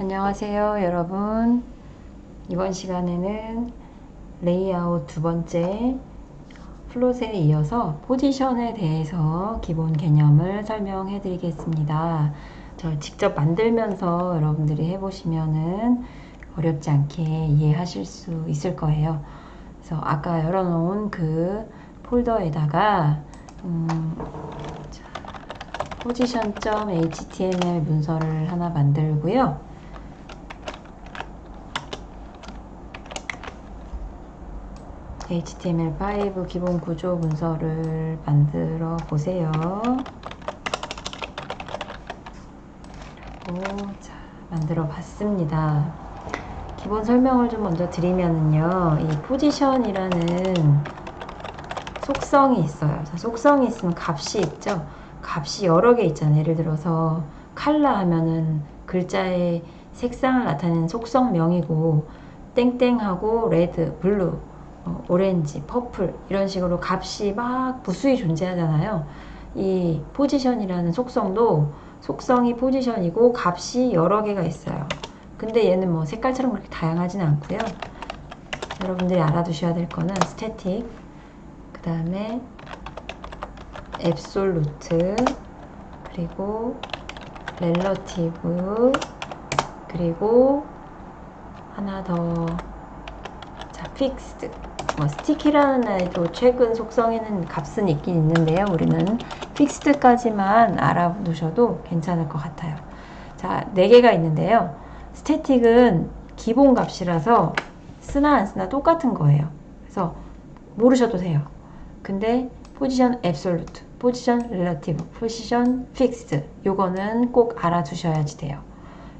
안녕하세요, 여러분. 이번 시간에는 레이아웃 두 번째 플롯에 이어서 포지션에 대해서 기본 개념을 설명해 드리겠습니다. 저 직접 만들면서 여러분들이 해보시면은 어렵지 않게 이해하실 수 있을 거예요. 그래서 아까 열어놓은 그 폴더에다가 포지션.html 문서를 하나 만들고요. HTML5 기본 구조 문서를 만들어 보세요. 자, 만들어 봤습니다. 기본 설명을 좀 먼저 드리면은요, 이 포지션이라는 속성이 있어요. 자, 속성이 있으면 값이 있죠. 값이 여러 개 있잖아요. 예를 들어서 컬러 하면은 글자의 색상을 나타내는 속성명이고, 땡땡하고 레드, 블루, 오렌지, 퍼플 이런 식으로 값이 막 무수히 존재하잖아요. 이 포지션이라는 속성도 속성이 포지션이고 값이 여러 개가 있어요. 근데 얘는 뭐 색깔처럼 그렇게 다양하진 않고요. 여러분들이 알아두셔야 될 거는 스태틱, 그 다음에 앱솔루트, 그리고 렐러티브, 그리고 하나 더, 자, 픽스드. 스티키라는 아이도 최근 속성에는 값은 있긴 있는데요. 우리는 픽스드까지만 알아두셔도 괜찮을 것 같아요. 자, 4개가 있는데요. 스태틱은 기본 값이라서 쓰나 안 쓰나 똑같은 거예요. 그래서 모르셔도 돼요. 근데 포지션 앱솔루트, 포지션 릴러티브, 포지션 픽스드, 요거는 꼭 알아두셔야지 돼요.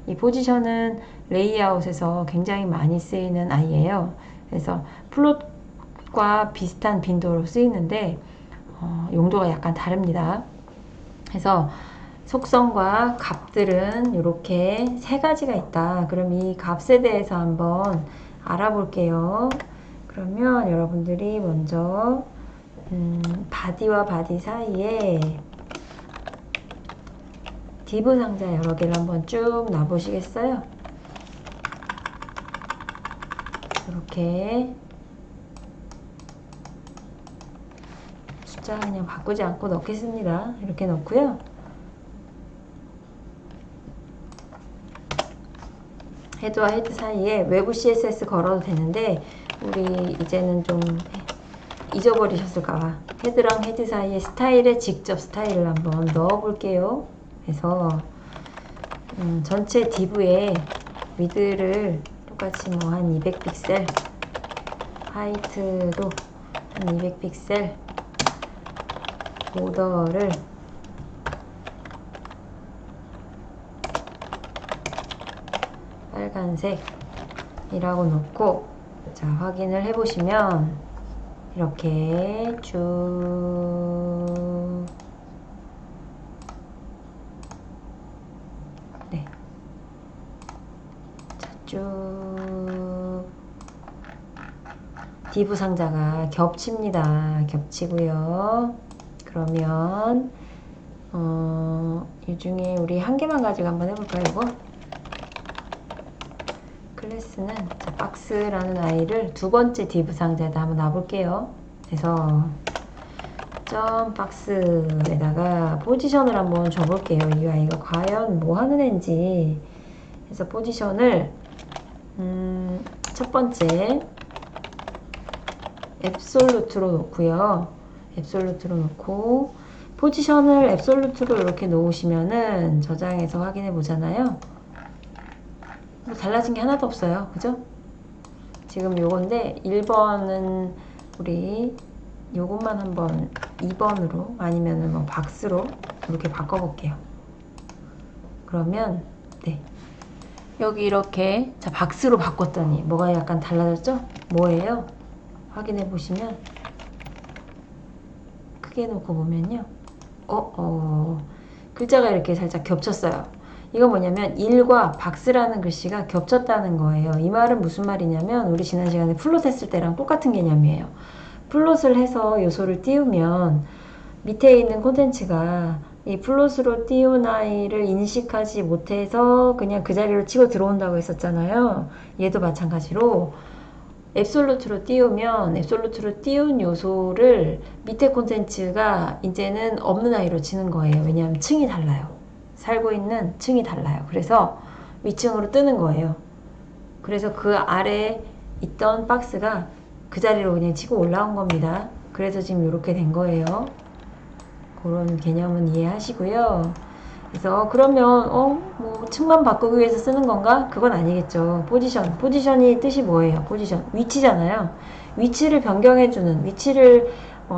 이 포지션은 레이아웃에서 굉장히 많이 쓰이는 아이예요. 그래서 플롯과 비슷한 빈도로 쓰이는데 용도가 약간 다릅니다. 그래서 속성과 값들은 이렇게 3가지가 있다. 그럼 이 값에 대해서 한번 알아볼게요. 그러면 여러분들이 먼저 바디와 바디 사이에 디브 상자 여러 개를 한번 쭉 놔보시겠어요? 이렇게 숫자 그냥 바꾸지 않고 넣겠습니다. 이렇게 넣고요. 헤드와 헤드 사이에 외부 CSS 걸어도 되는데 우리 이제는 좀 잊어버리셨을까봐 헤드랑 헤드 사이에 스타일에 직접 스타일을 한번 넣어 볼게요. 그래서 전체 디브에 위드를 똑같이 뭐 한 200픽셀, 하이트도 한 200픽셀, 보더를 빨간색이라고 놓고, 자, 확인을 해보시면 이렇게 쭉, 네, 자, 쭉 디브 상자가 겹칩니다. 겹치고요. 그러면 이 중에 우리 한 개만 가지고 한번 해볼까요? 이거 클래스는 자, 박스라는 아이를 두 번째 디브 상자에다 한번 놔볼게요. 그래서 점 박스에다가 포지션을 한번 줘볼게요. 이 아이가 과연 뭐 하는 애인지. 그래서 포지션을 첫 번째 앱솔루트로 놓고요. 앱솔루트로 놓고 포지션을 앱솔루트로 이렇게 놓으시면은 저장해서 확인해 보잖아요. 뭐 달라진 게 하나도 없어요. 그죠? 지금 요건데 1번은 우리 요것만 한번 2번으로 아니면은 뭐 박스로 이렇게 바꿔볼게요. 그러면 네, 여기 이렇게 자 박스로 바꿨더니 뭐가 약간 달라졌죠? 뭐예요? 확인해 보시면 크게 놓고 보면요. 글자가 이렇게 살짝 겹쳤어요. 이거 뭐냐면 1과 박스라는 글씨가 겹쳤다는 거예요. 이 말은 무슨 말이냐면 우리 지난 시간에 플롯 했을 때랑 똑같은 개념이에요. 플롯을 해서 요소를 띄우면 밑에 있는 콘텐츠가 이 플롯으로 띄운 아이를 인식하지 못해서 그냥 그 자리로 치고 들어온다고 했었잖아요. 얘도 마찬가지로 앱솔루트로 띄우면 앱솔루트로 띄운 요소를 밑에 콘텐츠가 이제는 없는 아이로 치는 거예요. 왜냐하면 층이 달라요. 살고 있는 층이 달라요. 그래서 위층으로 뜨는 거예요. 그래서 그 아래에 있던 박스가 그 자리로 그냥 치고 올라온 겁니다. 그래서 지금 이렇게 된 거예요. 그런 개념은 이해하시고요. 그래서 그러면 뭐 층만 바꾸기 위해서 쓰는 건가? 그건 아니겠죠. 포지션이 뜻이 뭐예요? 포지션 위치잖아요. 위치를 변경해주는, 위치를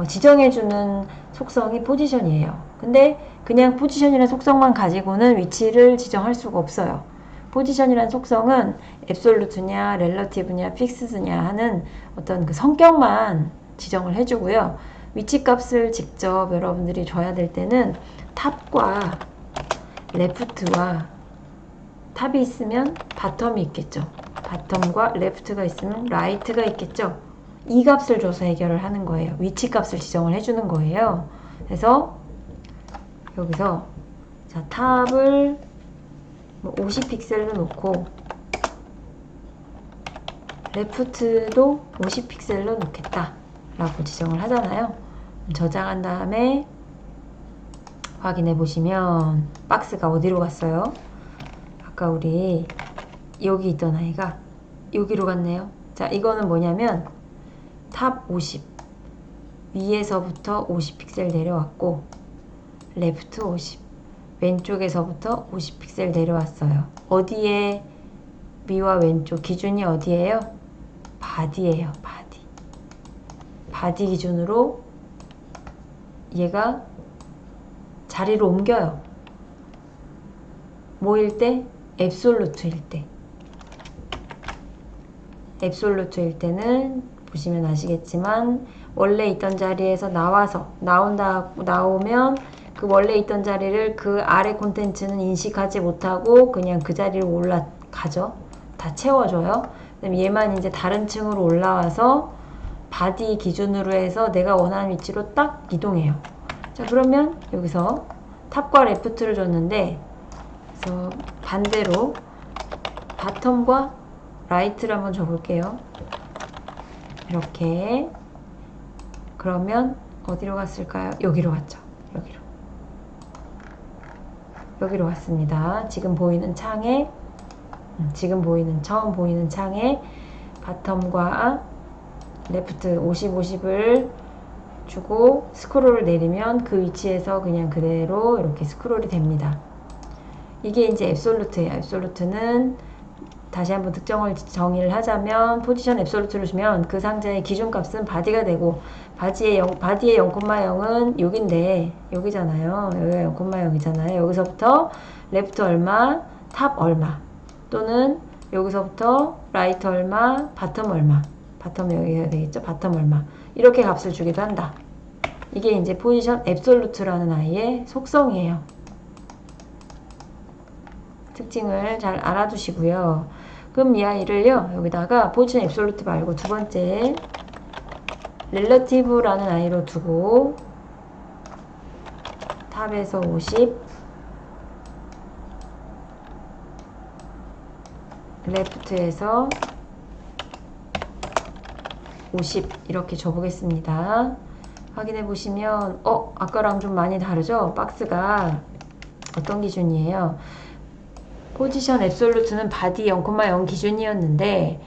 지정해주는 속성이 포지션이에요. 근데 그냥 포지션이라는 속성만 가지고는 위치를 지정할 수가 없어요. 포지션이라는 속성은 앱솔루트냐, 렐러티브냐, 픽스드냐 하는 어떤 그 성격만 지정을 해주고요. 위치 값을 직접 여러분들이 줘야 될 때는 탑과 레프트와 탑이 있으면 바텀이 있겠죠. 바텀과 레프트가 있으면 라이트가 있겠죠. 이 값을 줘서 해결을 하는 거예요. 위치 값을 지정을 해주는 거예요. 그래서 여기서 자 탑을 50픽셀로 놓고 레프트도 50픽셀로 놓겠다 라고 지정을 하잖아요. 저장한 다음에 확인해 보시면 박스가 어디로 갔어요? 아까 우리 여기 있던 아이가 여기로 갔네요. 자, 이거는 뭐냐면 탑 50 위에서부터 50픽셀 내려왔고 레프트 50 왼쪽에서부터 50픽셀 내려왔어요. 어디에 위와 왼쪽 기준이 어디예요? 바디예요. 바디 기준으로 얘가 자리를 옮겨요. 뭐일 때? 앱솔루트일 때. 앱솔루트일 때는 보시면 아시겠지만 원래 있던 자리에서 나오면 그 원래 있던 자리를 그 아래 콘텐츠는 인식하지 못하고 그냥 그 자리로 올라가죠. 다 채워줘요. 그다음에 얘만 이제 다른 층으로 올라와서 바디 기준으로 해서 내가 원하는 위치로 딱 이동해요. 자, 그러면 여기서 탑과 레프트를 줬는데 그래서 반대로 바텀과 라이트를 한번 줘볼게요. 이렇게 그러면 어디로 갔을까요? 여기로 갔죠. 여기로 갔습니다. 지금 보이는 창에 처음 보이는 창에 바텀과 레프트 50, 50을 주고 스크롤을 내리면 그 위치에서 그냥 그대로 이렇게 스크롤이 됩니다. 이게 이제 앱솔루트예요. 앱솔루트는 다시 한번 특정을 정의를 하자면 포지션 앱솔루트를 주면 그 상자의 기준값은 바디가 되고 바디의 0,0은 여긴데 여기잖아요. 여기가 0,0이잖아요. 여기서부터 레프트 얼마, 탑 얼마 또는 여기서부터 라이트 얼마, 바텀 얼마 바텀 여기가 되겠죠. 바텀 얼마 이렇게 값을 주기도 한다. 이게 이제 포지션 앱솔루트라는 아이의 속성이에요. 특징을 잘 알아두시고요. 그럼 이 아이를요 여기다가 포지션 앱솔루트 말고 두 번째 렐러티브라는 아이로 두고 탑에서 50 레프트에서 50 이렇게 줘보겠습니다. 확인해 보시면 아까랑 좀 많이 다르죠? 박스가 어떤 기준이에요? 포지션 앱솔루트는 바디 0,0 기준이었는데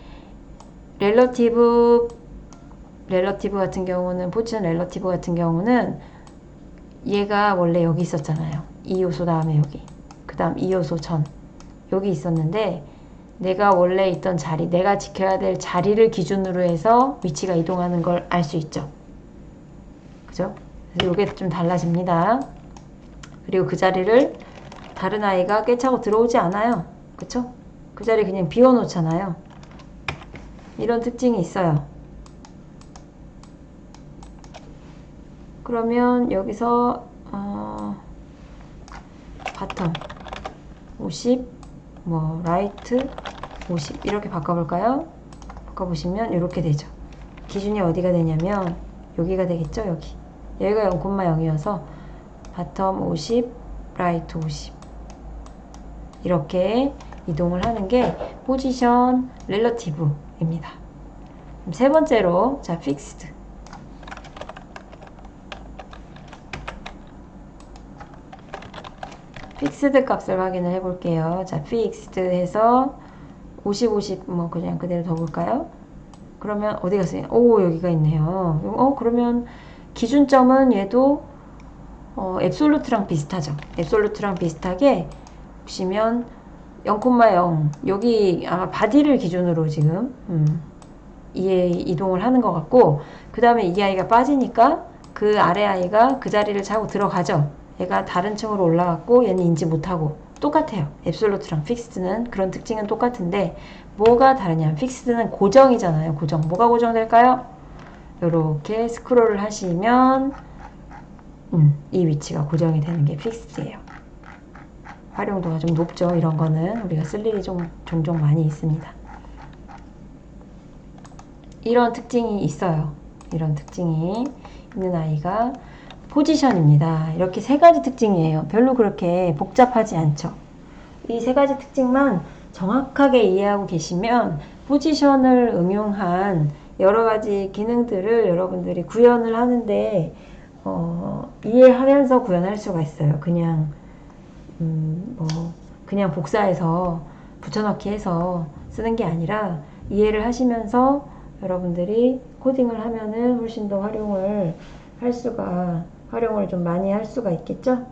렐러티브 같은 경우는 포지션 렐러티브 같은 경우는 얘가 원래 여기 있었잖아요. 이 요소 다음에 여기 그 다음 이 요소 전 여기 있었는데 내가 원래 있던 자리 내가 지켜야 될 자리를 기준으로 해서 위치가 이동하는 걸 알 수 있죠. 그죠? 그래서 이게 좀 달라집니다. 그리고 그 자리를 다른 아이가 꿰차고 들어오지 않아요. 그쵸? 그 자리 그냥 비워놓잖아요. 이런 특징이 있어요. 그러면 여기서 바텀 50 라이트 50 이렇게 바꿔볼까요? 바꿔보시면 이렇게 되죠. 기준이 어디가 되냐면 여기가 되겠죠. 여기가 0,0이어서 바텀 50, 라이트 50 이렇게 이동을 하는 게 포지션 렐러티브입니다. 세 번째로 자 픽스드. 픽스드 값을 확인을 해 볼게요. 자 픽스드 해서 50, 50 뭐 그냥 그대로 더 볼까요? 그러면 어디 갔어요? 오 여기가 있네요. 그러면 기준점은 얘도 앱솔루트랑 비슷하죠. 앱솔루트랑 비슷하게 보시면 0,0 여기 아마 바디를 기준으로 지금 이동을 하는 것 같고, 그 다음에 이 아이가 빠지니까 그 아래 아이가 그 자리를 차고 들어가죠. 얘가 다른 층으로 올라갔고 얘는 인지 못하고 똑같아요. 앱솔루트랑 픽스드는 그런 특징은 똑같은데 뭐가 다르냐면 픽스드는 고정이잖아요. 고정. 뭐가 고정될까요? 이렇게 스크롤을 하시면 이 위치가 고정이 되는 게 픽스드예요. 활용도가 좀 높죠. 이런 거는 우리가 쓸 일이 좀 종종 많이 있습니다. 이런 특징이 있어요. 이런 특징이 있는 아이가 포지션입니다. 이렇게 세 가지 특징이에요. 별로 그렇게 복잡하지 않죠. 이 세 가지 특징만 정확하게 이해하고 계시면 포지션을 응용한 여러 가지 기능들을 여러분들이 구현을 하는데 이해하면서 구현할 수가 있어요. 그냥 그냥 복사해서 붙여넣기 해서 쓰는 게 아니라 이해를 하시면서 여러분들이 코딩을 하면은 훨씬 더 활용을 좀 많이 할 수가 있겠죠?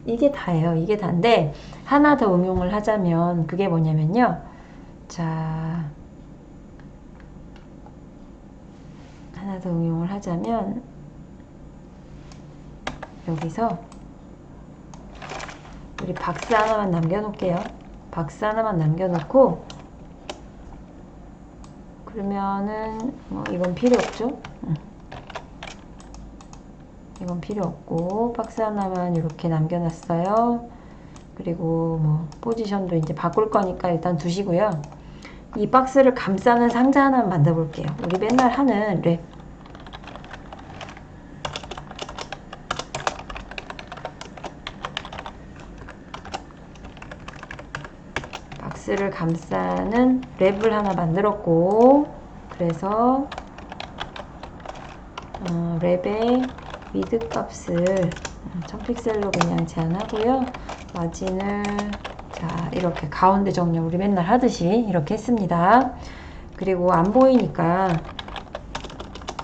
이게 다예요. 이게 다인데 하나 더 응용을 하자면 그게 뭐냐면요. 자, 하나 더 응용을 하자면 여기서 우리 박스 하나만 남겨놓을게요. 박스 하나만 남겨놓고 그러면은 이건 필요 없죠? 이건 필요 없고 박스 하나만 이렇게 남겨놨어요. 그리고 포지션도 이제 바꿀 거니까 일단 두시고요. 이 박스를 감싸는 상자 하나만 만들어 볼게요. 우리 맨날 하는 랩. 박스를 감싸는 랩을 하나 만들었고, 그래서 랩의 위드 값을 1000픽셀로 그냥 제한하고요. 마진을 자 이렇게 가운데 정렬 우리 맨날 하듯이 이렇게 했습니다. 그리고 안 보이니까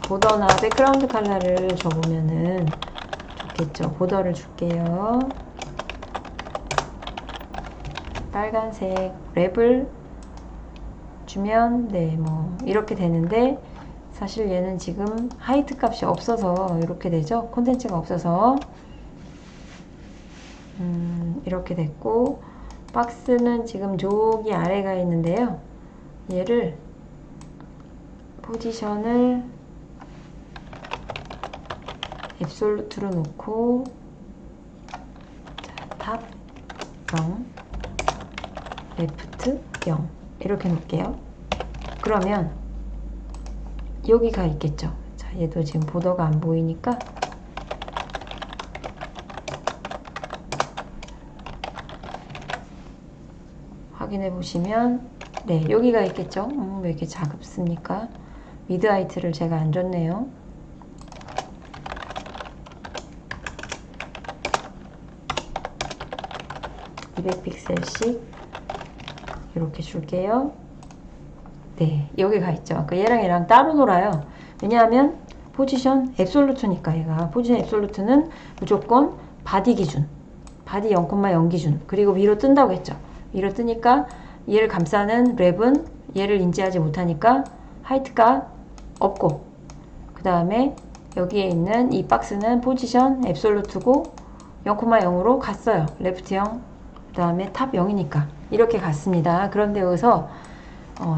보더나 백그라운드 컬러를 줘보면은 좋겠죠. 보더를 줄게요. 빨간색 랩을 주면 이렇게 되는데, 사실 얘는 지금 하이트 값이 없어서 이렇게 되죠. 콘텐츠가 없어서 이렇게 됐고, 박스는 지금 저기 아래가 있는데요. 얘를 포지션을 앱솔루트로 놓고 탑 0, 레프트 0 이렇게 놓을게요. 그러면 여기가 있겠죠. 자, 얘도 지금 보더가 안 보이니까 확인해 보시면 여기가 있겠죠. 왜 이렇게 작습니까? 미드 하이트를 제가 안 줬네요. (200픽셀씩) 이렇게 줄게요. 여기가 있죠. 얘랑 따로 놀아요. 왜냐하면 포지션 앱솔루트니까. 얘가 포지션 앱솔루트는 무조건 바디 기준, 바디 0,0 기준, 그리고 위로 뜬다고 했죠. 위로 뜨니까 얘를 감싸는 랩은 얘를 인지하지 못하니까 하이트가 없고, 그 다음에 여기에 있는 이 박스는 포지션 앱솔루트고 0,0으로 갔어요. 레프트 0, 그 다음에 탑 0이니까 이렇게 갔습니다. 그런데 여기서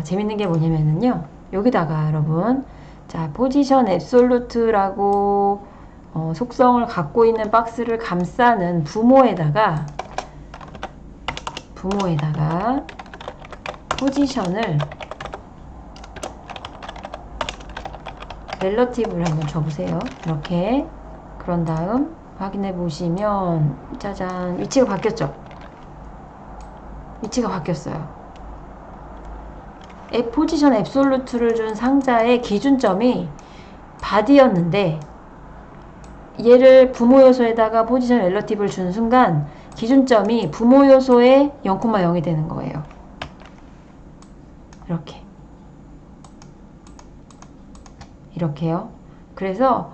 재밌는 게 뭐냐면요, 여기다가 여러분, 자 포지션 앱솔루트라고 속성을 갖고 있는 박스를 감싸는 부모에다가 포지션을 렐러티브를 한번 줘보세요. 이렇게. 그런 다음 확인해 보시면 짜잔, 위치가 바뀌었죠. 위치가 바뀌었어요. 포지션 앱솔루트를 준 상자의 기준점이 바디였는데 얘를 부모 요소에다가 포지션 렐러티브를 준 순간 기준점이 부모 요소의 0,0이 되는 거예요. 이렇게요. 그래서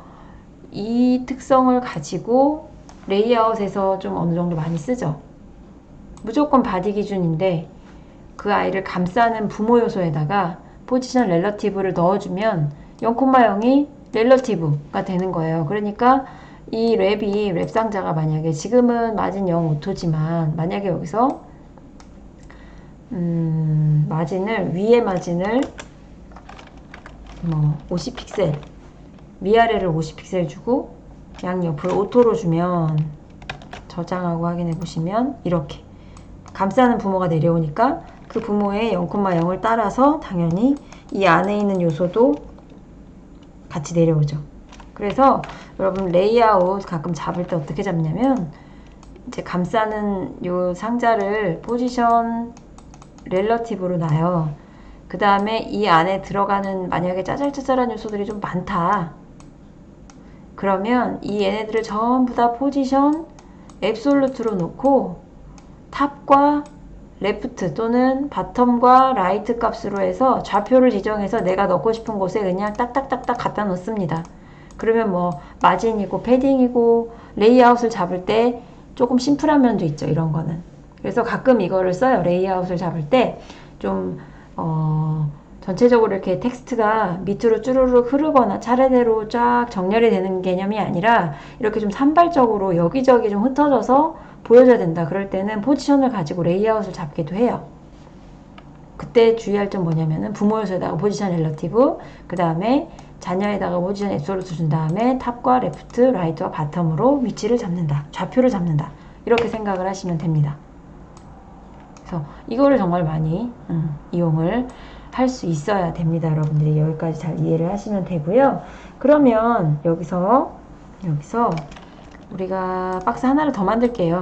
이 특성을 가지고 레이아웃에서 좀 어느 정도 많이 쓰죠. 무조건 바디 기준인데 그 아이를 감싸는 부모 요소에다가 포지션 렐러티브를 넣어주면 0,0이 렐러티브가 되는 거예요. 그러니까 이 랩 상자가 만약에 지금은 마진 0.5토지만 만약에 여기서 마진을 위에 마진을 뭐 50픽셀 위아래를 50픽셀 주고 양옆을 오토로 주면 저장하고 확인해 보시면 이렇게 감싸는 부모가 내려오니까 그 부모의 0,0을 따라서 당연히 이 안에 있는 요소도 같이 내려오죠. 그래서 여러분 레이아웃 가끔 잡을 때 어떻게 잡냐면 이제 감싸는 요 상자를 포지션 렐러티브로 놔요. 그 다음에 이 안에 들어가는 만약에 짜잘짜잘한 요소들이 좀 많다. 그러면 이 얘네들을 전부 다 포지션 앱솔루트로 놓고 탑과 레프트 또는 바텀과 라이트 값으로 해서 좌표를 지정해서 내가 넣고 싶은 곳에 그냥 딱딱딱딱 갖다 놓습니다. 그러면 뭐 마진이고 패딩이고 레이아웃을 잡을 때 조금 심플한 면도 있죠. 이런 거는. 그래서 가끔 이거를 써요. 레이아웃을 잡을 때 좀 전체적으로 이렇게 텍스트가 밑으로 쭈르륵 흐르거나 차례대로 쫙 정렬이 되는 개념이 아니라 이렇게 좀 산발적으로 여기저기 좀 흩어져서 보여줘야 된다. 그럴 때는 포지션을 가지고 레이아웃을 잡기도 해요. 그때 주의할 점 뭐냐면은 부모 요소에다가 포지션 렐러티브, 그 다음에 자녀에다가 포지션 앱솔루트 준 다음에 탑과 레프트, 라이트와 바텀으로 위치를 잡는다. 좌표를 잡는다. 이렇게 생각을 하시면 됩니다. 그래서 이거를 정말 많이 이용을 할 수 있어야 됩니다. 여러분들이 여기까지 잘 이해를 하시면 되고요. 그러면 여기서 우리가 박스 하나를 더 만들게요.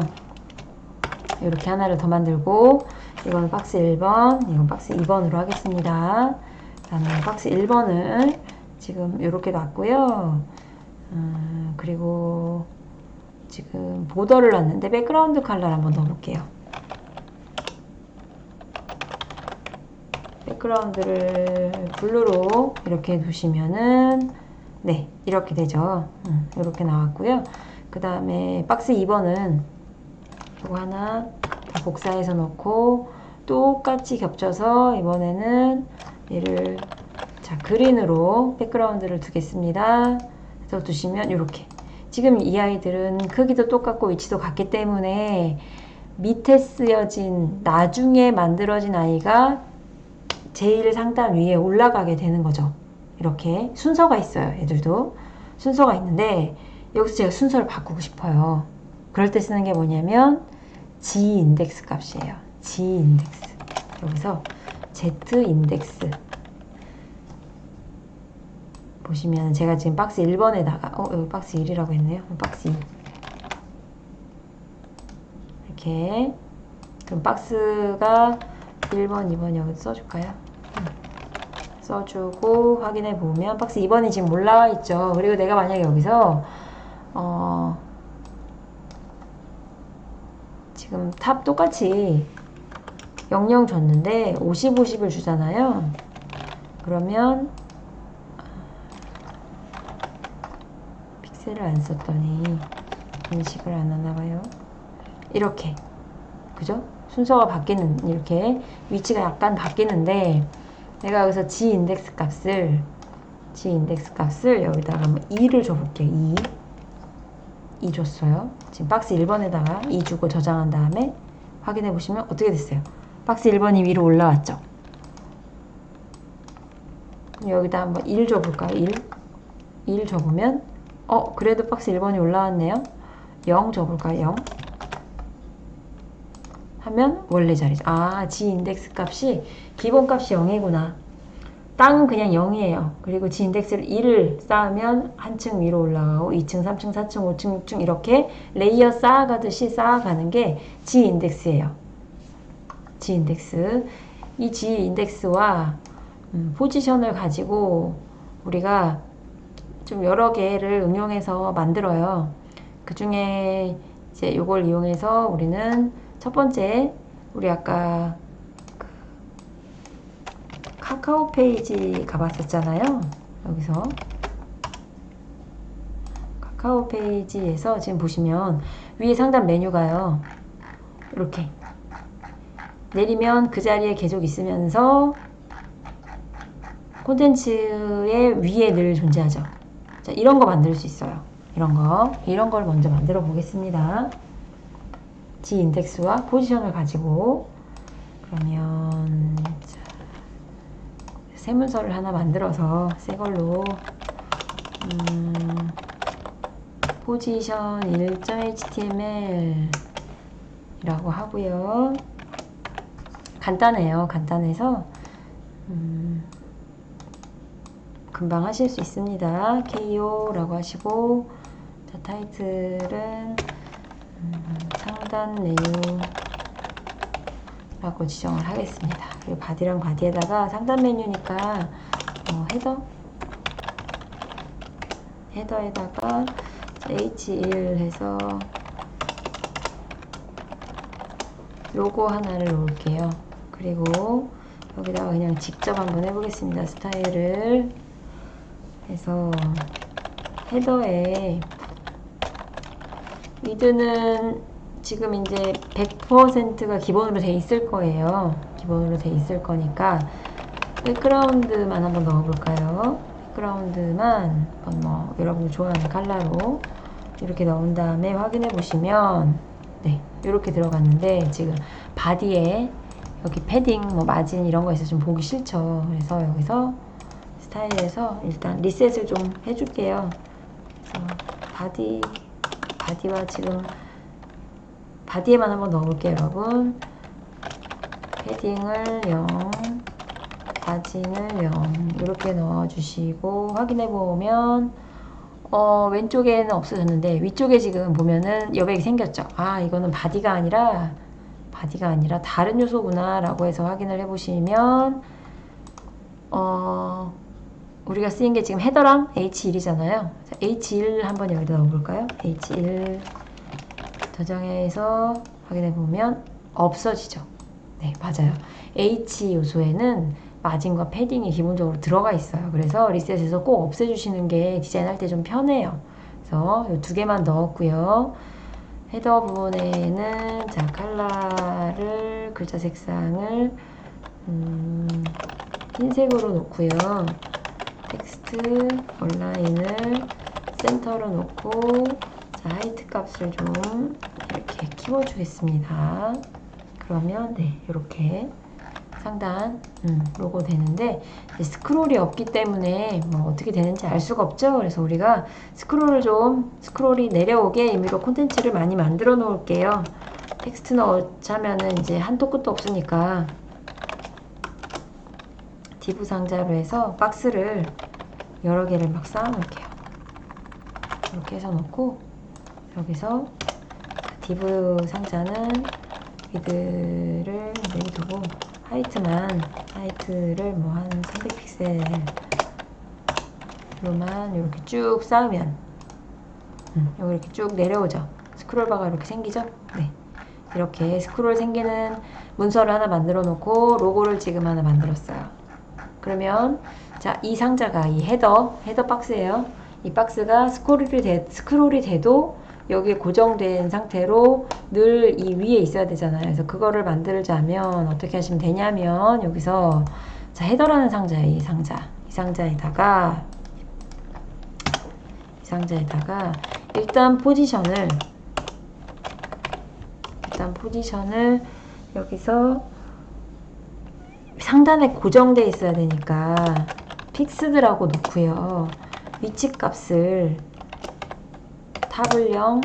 이렇게 하나를 더 만들고 이거는 박스 1번, 이건 박스 2번으로 하겠습니다. 그다음에 박스 1번을 지금 이렇게 놨고요. 그리고 지금 보더를 놨는데 백그라운드 컬러를 한번 넣어볼게요. 백그라운드를 블루로 이렇게 두시면은 네, 이렇게 되죠. 이렇게 나왔고요. 그 다음에 박스 2번은 이거 하나 복사해서 넣고 똑같이 겹쳐서 이번에는 얘를 자 그린으로 백그라운드를 두겠습니다. 그래서 두시면 이렇게 지금 이 아이들은 크기도 똑같고 위치도 같기 때문에 밑에 쓰여진 나중에 만들어진 아이가 제일 상단 위에 올라가게 되는 거죠. 이렇게 순서가 있어요. 애들도 순서가 있는데 여기서 제가 순서를 바꾸고 싶어요. 그럴 때 쓰는 게 뭐냐면 G 인덱스 값이에요. G 인덱스. 여기서 Z 인덱스 보시면 제가 지금 박스 1번에다가 여기 박스 1이라고 했네요. 박스 2 이렇게 그럼 박스가 1번, 2번 여기 써줄까요? 써주고 확인해 보면 박스 2번이 지금 올라와 있죠. 그리고 내가 만약에 여기서 지금 탑 똑같이 00 줬는데 50, 50을 주잖아요. 그러면 픽셀을 안 썼더니 인식을 안 하나봐요. 이렇게 그죠? 순서가 바뀌는 이렇게 위치가 약간 바뀌는데 내가 여기서 G 인덱스 값을 여기다가 2를 줘볼게요. 2 줬어요. 지금 박스 1번에다가 2 주고 저장한 다음에 확인해 보시면 어떻게 됐어요? 박스 1번이 위로 올라왔죠. 그럼 여기다 한번 1 줘볼까요? 1 줘보면 그래도 박스 1번이 올라왔네요. 0 줘볼까요? 0 하면 원래 자리죠. G 인덱스 값이 기본 값이 0이구나. 땅은 그냥 0이에요. 그리고 지 인덱스를 1을 쌓으면 한층 위로 올라가고 2층, 3층, 4층, 5층, 6층 이렇게 레이어 쌓아가듯이 쌓아가는 게 지 인덱스예요. 지 인덱스. 이 지 인덱스와 포지션을 가지고 우리가 좀 여러 개를 응용해서 만들어요. 그 중에 이제 이걸 이용해서 우리는 첫 번째, 우리 아까 카카오 페이지 가봤었잖아요. 여기서 카카오 페이지에서 지금 보시면 위에 상단 메뉴가요. 이렇게 내리면 그 자리에 계속 있으면서 콘텐츠의 위에 늘 존재하죠. 자, 이런 거 만들 수 있어요. 이런 걸 먼저 만들어 보겠습니다. 지 인덱스와 포지션을 가지고 그러면 새 문서를 하나 만들어서 새 걸로 포지션 1.html 이라고 하고요. 간단해요. 간단해서 금방 하실 수 있습니다. KO라고 하시고, 자, 타이틀은 상단 내용라고 지정을 하겠습니다. 그리고 바디랑 바디에다가 상단 메뉴니까 헤더에다가 H1 해서 로고 하나를 놓을게요. 그리고 여기다가 그냥 직접 한번 해보겠습니다. 스타일을 해서 헤더에 위드는 지금 이제 100%가 기본으로 돼 있을 거예요. 기본으로 돼 있을 거니까 백그라운드만 한번 넣어볼까요? 백그라운드만 한번 여러분들 좋아하는 컬러로 이렇게 넣은 다음에 확인해 보시면 네, 이렇게 들어갔는데 지금 바디에 여기 패딩, 마진 이런 거 있어서 좀 보기 싫죠. 그래서 여기서 스타일에서 일단 리셋을 좀 해줄게요. 그래서 바디와 지금 바디에만 한번 넣어볼게요, 여러분. 패딩을 0, 마진을 0 이렇게 넣어주시고 확인해 보면 왼쪽에는 없어졌는데 위쪽에 지금 보면은 여백이 생겼죠. 아, 이거는 바디가 아니라 다른 요소구나 라고 해서 확인을 해보시면 우리가 쓰인 게 지금 헤더랑 H1이잖아요. H1 한번 여기다 넣어볼까요? H1 저장해서 확인해보면 없어지죠. 네, 맞아요. H 요소에는 마진과 패딩이 기본적으로 들어가 있어요. 그래서 리셋해서 꼭 없애주시는 게 디자인할 때 좀 편해요. 그래서 이 두 개만 넣었고요. 헤더 부분에는 자, 컬러를 글자 색상을 흰색으로 놓고요. 텍스트 온라인을 센터로 놓고 자, 하이트 값을 좀 이렇게 키워주겠습니다. 그러면 네, 이렇게 상단 로고 되는데 스크롤이 없기 때문에 어떻게 되는지 알 수가 없죠. 그래서 우리가 스크롤이 내려오게 임의로 콘텐츠를 많이 만들어 놓을게요. 텍스트 넣자면은 이제 한도 끝도 없으니까 디브 상자로 해서 박스를 여러 개를 막 쌓아 놓을게요. 이렇게 해서 놓고 여기서 디브 상자는 위드를 내비두고 하이트를 한 300픽셀로만 이렇게 쭉 쌓으면 여기 이렇게 쭉 내려오죠. 스크롤바가 이렇게 생기죠. 네, 이렇게 스크롤 생기는 문서를 하나 만들어 놓고 로고를 지금 하나 만들었어요. 그러면 자, 이 상자가 이 헤더 박스예요. 이 박스가 스크롤이 돼도 여기에 고정된 상태로 늘 이 위에 있어야 되잖아요. 그래서 그거를 만들자면 어떻게 하시면 되냐면 여기서 자, 헤더라는 상자예요. 이 상자에다가 일단 포지션을 여기서 상단에 고정돼 있어야 되니까 픽스드라고 놓고요. 위치 값을 탑을 0,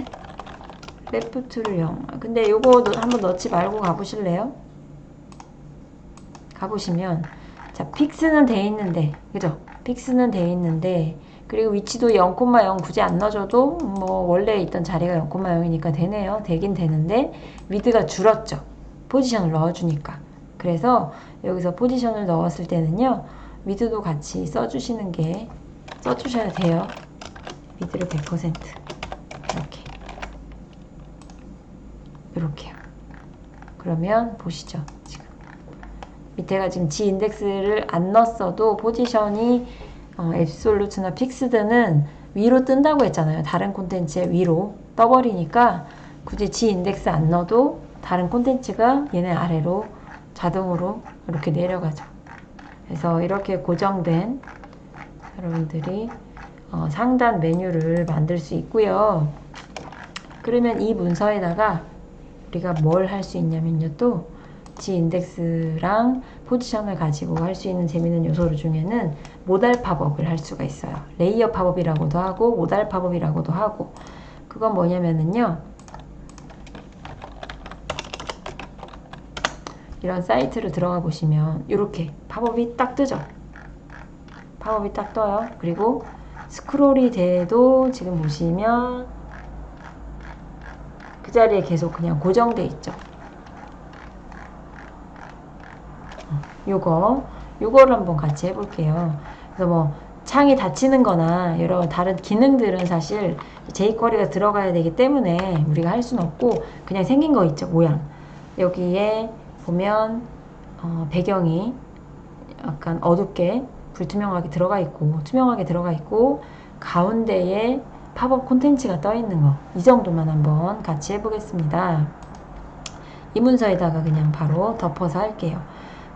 레프트를 0. 근데 요거 한번 넣지 말고 가보실래요? 가보시면 자, 픽스는 돼 있는데, 그죠? 픽스는 돼 있는데, 그리고 위치도 0,0 굳이 안 넣어줘도 뭐 원래 있던 자리가 0,0이니까 되네요. 되긴 되는데 위드가 줄었죠. 포지션을 넣어주니까. 그래서 여기서 포지션을 넣었을 때는요. 위드도 같이 써주셔야 돼요. 위드를 100% 이렇게요. 그러면 보시죠. 지금 밑에가 지금 G 인덱스를 안 넣었어도 포지션이 앱솔루트나 픽스드는 위로 뜬다고 했잖아요. 다른 콘텐츠의 위로 떠버리니까 굳이 G 인덱스 안 넣어도 다른 콘텐츠가 얘네 아래로 자동으로 이렇게 내려가죠. 그래서 이렇게 고정된 여러분들이 상단 메뉴를 만들 수 있고요. 그러면 이 문서에다가 우리가 뭘 할 수 있냐면요. 또 G 인덱스랑 포지션을 가지고 할 수 있는 재미있는 요소 중에는 모달 팝업을 할 수가 있어요. 레이어 팝업이라고도 하고 모달 팝업이라고도 하고 그건 뭐냐면은요. 이런 사이트를 들어가 보시면 이렇게 팝업이 딱 뜨죠. 팝업이 딱 떠요. 그리고 스크롤이 돼도 지금 보시면 그 자리에 계속 그냥 고정돼 있죠. 요거를 한번 같이 해볼게요. 그래서 뭐 창이 닫히는 거나 여러 다른 기능들은 사실 jQuery가 들어가야 되기 때문에 우리가 할 수는 없고 그냥 생긴 거 있죠. 모양. 여기에 보면 배경이 약간 어둡게 불투명하게 들어가 있고 투명하게 들어가 있고 가운데에 팝업 콘텐츠가 떠 있는 거. 이 정도만 한번 같이 해보겠습니다. 이 문서에다가 그냥 바로 덮어서 할게요.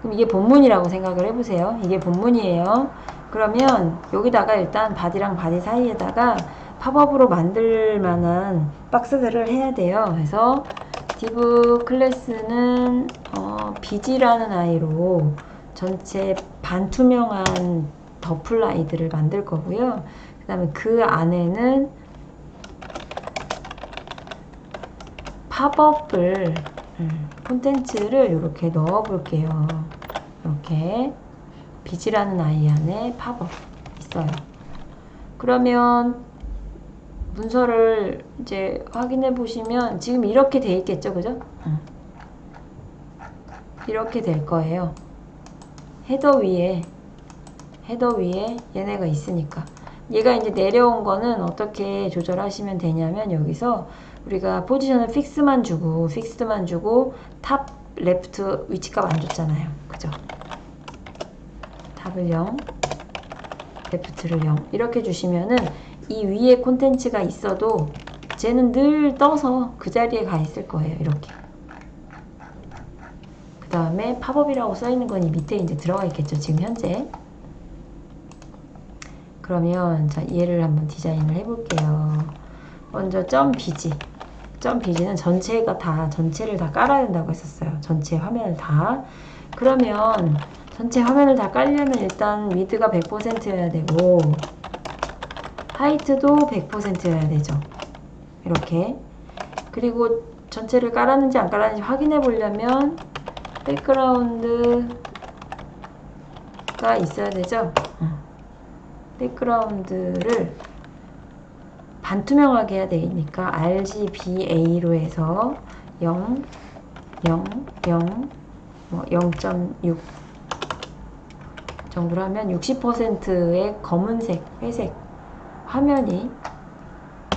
그럼 이게 본문이라고 생각을 해보세요. 이게 본문이에요. 그러면 여기다가 일단 바디랑 바디 사이에다가 팝업으로 만들 만한 박스들을 해야 돼요. 그래서 div 클래스는 bg라는 아이로 전체 반투명한 더플라이드를 만들 거고요. 그 다음에 그 안에는 팝업을 콘텐츠를 이렇게 넣어 볼게요. 이렇게 bg라는 아이 안에 팝업 있어요. 그러면 문서를 이제 확인해 보시면 지금 이렇게 돼 있겠죠, 그죠? 이렇게 될 거예요. 헤더 위에 얘네가 있으니까 얘가 이제 내려온 거는 어떻게 조절하시면 되냐면 여기서 우리가 포지션을 픽스드만 주고 탑 레프트 위치값 안 줬잖아요. 그죠? 탑을 0 레프트를 0 이렇게 주시면은 이 위에 콘텐츠가 있어도 쟤는 늘 떠서 그 자리에 가 있을 거예요. 이렇게. 그 다음에 팝업이라고 써 있는 건 이 밑에 이제 들어가 있겠죠. 지금 현재. 그러면 자 얘를 한번 디자인을 해볼게요. 먼저 .bg는 전체를 다 깔아야 된다고 했었어요. 전체 화면을 다. 그러면 전체 화면을 다 깔려면 일단 위드가 100%여야 되고 하이트도 100%여야 되죠. 이렇게. 그리고 전체를 깔았는지 안 깔았는지 확인해 보려면 백그라운드가 있어야 되죠. 백그라운드를 반투명하게 해야 되니까 RGBA로 해서 0, 0, 0, 뭐 0.6 정도로 하면 60%의 검은색, 회색 화면이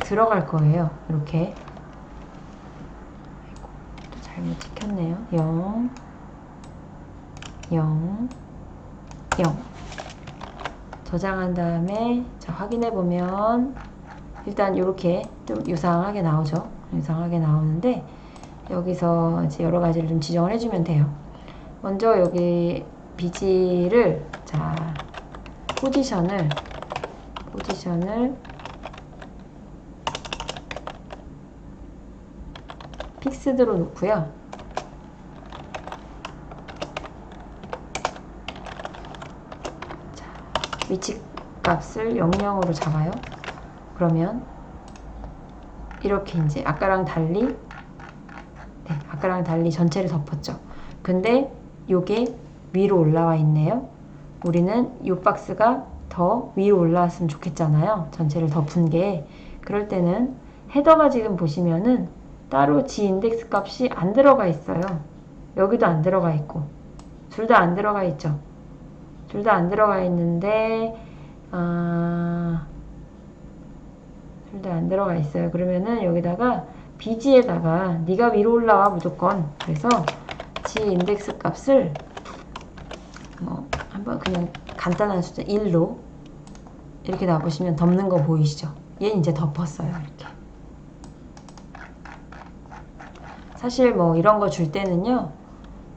들어갈 거예요. 이렇게. 또 잘못 찍혔네요. 0, 0, 0. 저장한 다음에 자 확인해 보면 일단 이렇게 좀 유사하게 나오죠. 유사하게 나오는데 여기서 이제 여러 가지를 좀 지정을 해주면 돼요. 먼저 여기 bg를 자 포지션을 픽스드로 놓고요. 자, 위치 값을 00으로 잡아요. 그러면 이렇게 이제 아까랑 달리 전체를 덮었죠. 근데 요게 위로 올라와 있네요. 우리는 이 박스가 더 위로 올라왔으면 좋겠잖아요. 전체를 더 푼 게. 그럴 때는 헤더가 지금 보시면은 따로 G 인덱스 값이 안 들어가 있어요. 여기도 안 들어가 있고 둘 다 안 들어가 있죠. 둘 다 안 들어가 있는데 둘 다 안 들어가 있어요. 그러면은 여기다가 BG에다가 네가 위로 올라와 무조건. 그래서 G 인덱스 값을 뭐 한번 그냥 간단한 숫자 1로 이렇게 놔보시면 덮는 거 보이시죠? 얘는 이제 덮었어요. 이렇게. 사실 뭐 이런 거 줄 때는요.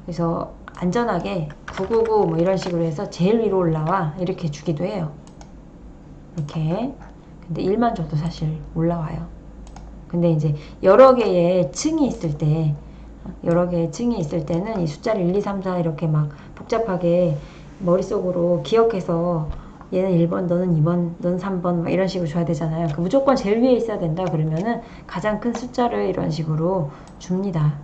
그래서 안전하게 999 뭐 이런 식으로 해서 제일 위로 올라와 이렇게 주기도 해요. 이렇게. 근데 1만 줘도 사실 올라와요. 근데 이제 여러 개의 층이 있을 때 여러 개의 층이 있을 때는 이 숫자를 1, 2, 3, 4 이렇게 막 복잡하게 머릿속으로 기억해서 얘는 1번, 너는 2번, 너는 3번 막 이런 식으로 줘야 되잖아요. 무조건 제일 위에 있어야 된다 그러면은 가장 큰 숫자를 이런 식으로 줍니다.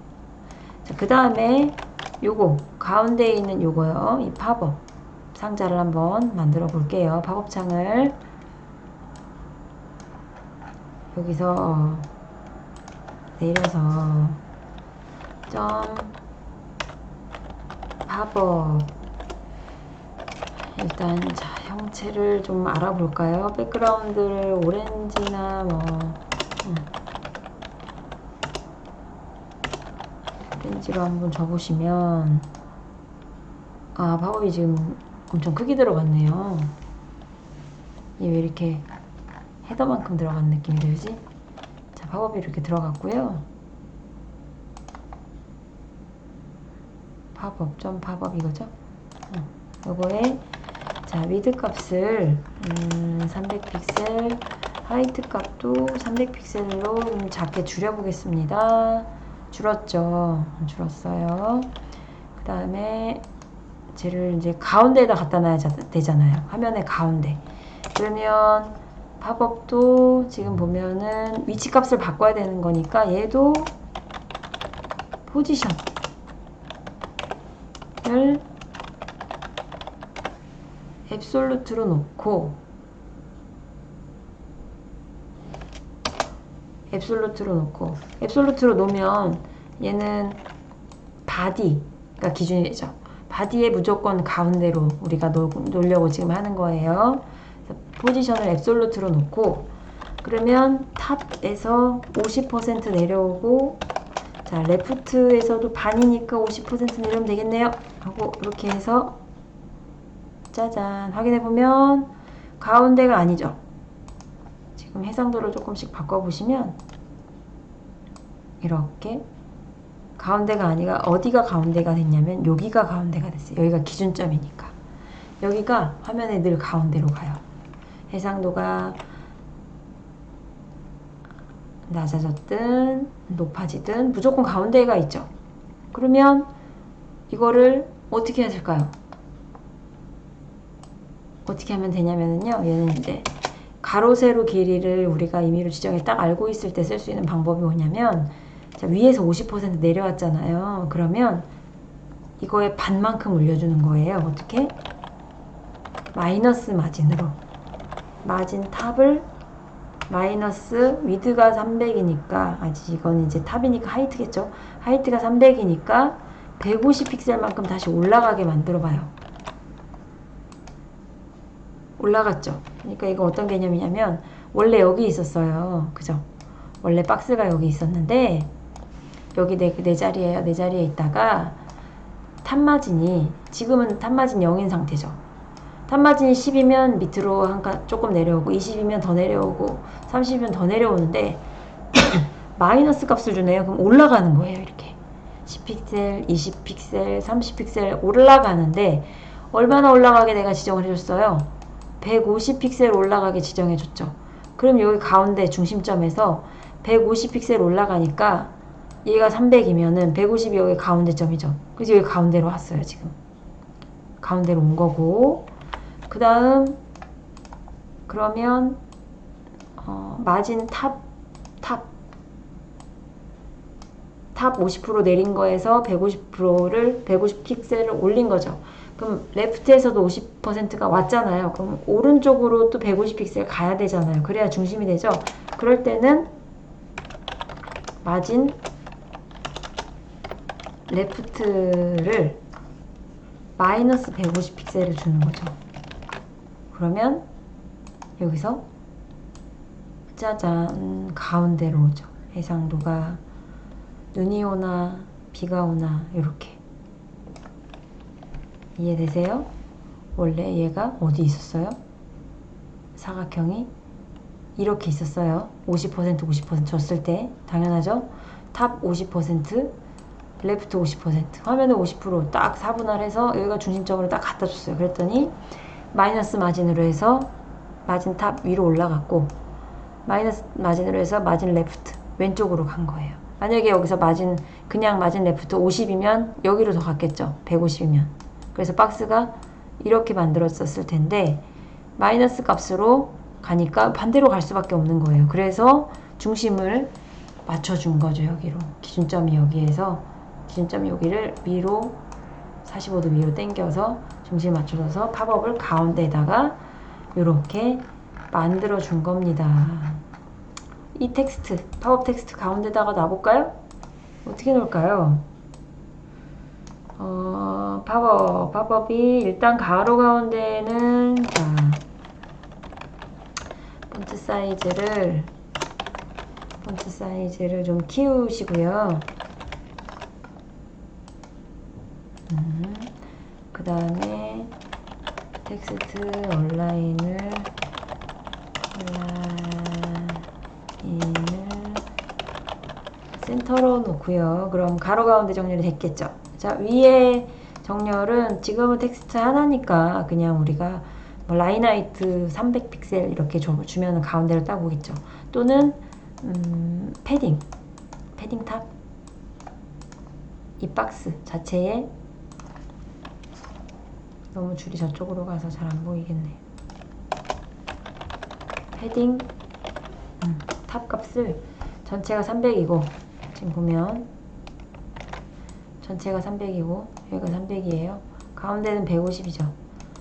그 다음에 요거 가운데에 있는 요거요. 이 팝업 상자를 한번 만들어 볼게요. 팝업 창을 여기서 내려서 점 팝업 일단 자 형체를 좀 알아볼까요? 백그라운드를 오렌지나 뭐 오렌지로 한번 줘보시면 팝업이 지금 엄청 크게 들어갔네요. 이게 왜 이렇게 헤더만큼 들어간 느낌이 들지? 자, 팝업이 이렇게 들어갔고요. 팝업, 점 팝업 이거죠? 요거에 자, 위드 값을 300픽셀, 하이트 값도 300픽셀로 좀 작게 줄여보겠습니다. 줄었죠? 줄었어요. 그 다음에 쟤를 이제 가운데에다 갖다 놔야 되잖아요. 화면의 가운데. 그러면 팝업도 지금 보면은 위치 값을 바꿔야 되는 거니까 얘도 포지션을 앱솔루트로 놓고 앱솔루트로 놓으면 얘는 바디가 기준이 되죠. 바디에 무조건 가운데로 우리가 놓으려고 지금 하는 거예요. 포지션을 앱솔루트로 놓고 그러면 탑에서 50% 내려오고 자 레프트에서도 반이니까 50% 내려오면 되겠네요 하고 이렇게 해서 짜잔 확인해보면 가운데가 아니죠. 지금 해상도를 조금씩 바꿔보시면 이렇게 가운데가 아니라 어디가 가운데가 됐냐면 여기가 가운데가 됐어요. 여기가 기준점이니까 여기가 화면에 늘 가운데로 가요. 해상도가 낮아졌든 높아지든 무조건 가운데가 있죠. 그러면 이거를 어떻게 해야 될까요? 어떻게 하면 되냐면요. 얘는 이제 가로 세로 길이를 우리가 임의로 지정해 딱 알고 있을 때 쓸 수 있는 방법이 뭐냐면 자, 위에서 50% 내려왔잖아요. 그러면 이거의 반만큼 올려주는 거예요. 어떻게? 마이너스 마진으로 마진 탑을 마이너스 위드가 300이니까 아직 이건 이제 탑이니까 하이트겠죠. 하이트가 300이니까 150픽셀만큼 다시 올라가게 만들어 봐요. 올라갔죠. 그러니까 이거 어떤 개념이냐면 원래 여기 있었어요. 그죠? 원래 박스가 여기 있었는데 여기 내 자리에요. 내 자리에 있다가 탑마진이 지금은 탑마진 0인 상태죠. 탑마진이 10이면 밑으로 조금 내려오고 20이면 더 내려오고 30이면 더 내려오는데 마이너스 값을 주네요. 그럼 올라가는 거예요. 이렇게 10픽셀, 20픽셀, 30픽셀 올라가는데 얼마나 올라가게 내가 지정을 해줬어요? 150픽셀 올라가게 지정해줬죠. 그럼 여기 가운데 중심점에서 150픽셀 올라가니까 얘가 300이면은 150이 여기 가운데점이죠. 그래서 여기 가운데로 왔어요. 지금 가운데로 온 거고 그 다음 그러면 탑 50% 내린 거에서 150 픽셀을 올린 거죠. 그럼 레프트에서도 50%가 왔잖아요. 그럼 오른쪽으로 또 150 픽셀 가야 되잖아요. 그래야 중심이 되죠. 그럴 때는 마진 레프트를 마이너스 150 픽셀을 주는 거죠. 그러면 여기서 짜잔 가운데로 오죠. 해상도가 눈이 오나 비가 오나 이렇게. 이해되세요? 원래 얘가 어디 있었어요? 사각형이 이렇게 있었어요. 50% 줬을 때 당연하죠. 탑 50%, 레프트 50%, 화면에 50%딱 4분할해서 여기가 중심점으로 딱 갖다 줬어요. 그랬더니 마이너스 마진으로 해서 마진 탑 위로 올라갔고, 마이너스 마진으로 해서 마진 레프트 왼쪽으로 간 거예요. 만약에 여기서 마진 그냥 마진 레프트 50이면 여기로 더 갔겠죠. 150이면. 그래서 박스가 이렇게 만들었었을 텐데 마이너스 값으로 가니까 반대로 갈 수밖에 없는 거예요. 그래서 중심을 맞춰준 거죠. 여기로. 기준점이 여기에서 기준점이 여기를 위로 45도 위로 당겨서 중심 맞춰줘서 팝업을 가운데에다가 이렇게 만들어 준 겁니다. 이 텍스트, 팝업 텍스트 가운데다가 놔볼까요? 어떻게 놓을까요? 팝업이 일단 가로 가운데는 자, 폰트 사이즈를 좀 키우시고요. 그 다음에 텍스트 온라인을 센터로 놓고요. 그럼 가로 가운데 정렬이 됐겠죠. 자, 위에 정렬은 지금은 텍스트 하나니까 그냥 우리가 뭐 라인 하이트 300 픽셀 이렇게 주면 가운데로 딱 오겠죠. 또는 패딩 탑 이 박스 자체에 너무 줄이 저쪽으로 가서 잘 안 보이겠네. 패딩 탑 값을 전체가 300이고 지금 보면 전체가 300이고 여기가 300이에요. 가운데는 150이죠.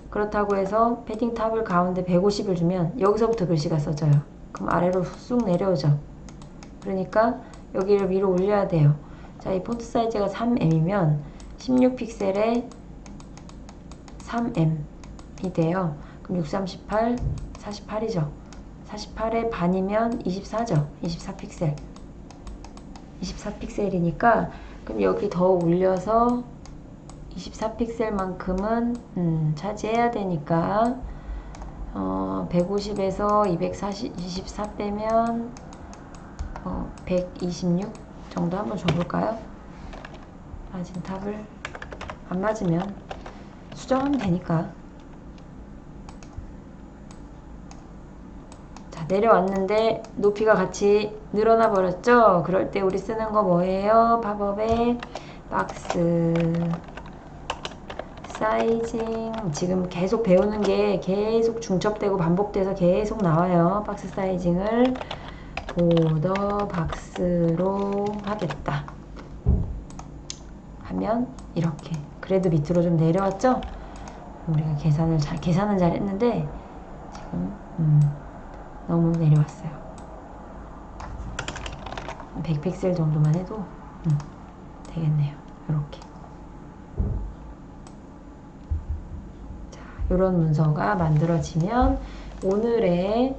그렇다고 해서 패딩 탑을 가운데 150을 주면 여기서부터 글씨가 써져요. 그럼 아래로 쑥 내려오죠. 그러니까 여기를 위로 올려야 돼요. 자, 이 폰트 사이즈가 3M이면 16픽셀에 3M이 돼요. 그럼 638, 48이죠. 48의 반이면 24죠. 24픽셀. 24픽셀이니까 그럼 여기 더 올려서 24픽셀만큼은 차지해야 되니까 150에서 24 빼면 126 정도 한번 줘볼까요? 마진 탑을 안 맞으면 수정하면 되니까. 자, 내려왔는데 높이가 같이 늘어나 버렸죠? 그럴 때 우리 쓰는 거 뭐예요? 팝업에 박스 사이징. 지금 계속 배우는 게 계속 중첩되고 반복돼서 계속 나와요. 박스 사이징을 보더 박스로 하겠다 하면 이렇게. 그래도 밑으로 좀 내려왔죠? 우리가 계산은 잘 했는데 지금 너무 내려왔어요. 100픽셀 정도만 해도 되겠네요. 이렇게. 자, 이런 문서가 만들어지면 오늘의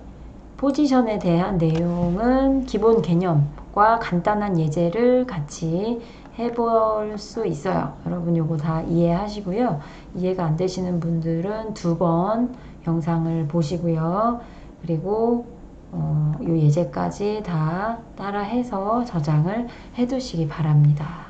포지션에 대한 내용은 기본 개념과 간단한 예제를 같이 해볼 수 있어요. 여러분 요거 다 이해하시고요. 이해가 안 되시는 분들은 2번 영상을 보시고요. 그리고 요 예제까지 다 따라해서 저장을 해 두시기 바랍니다.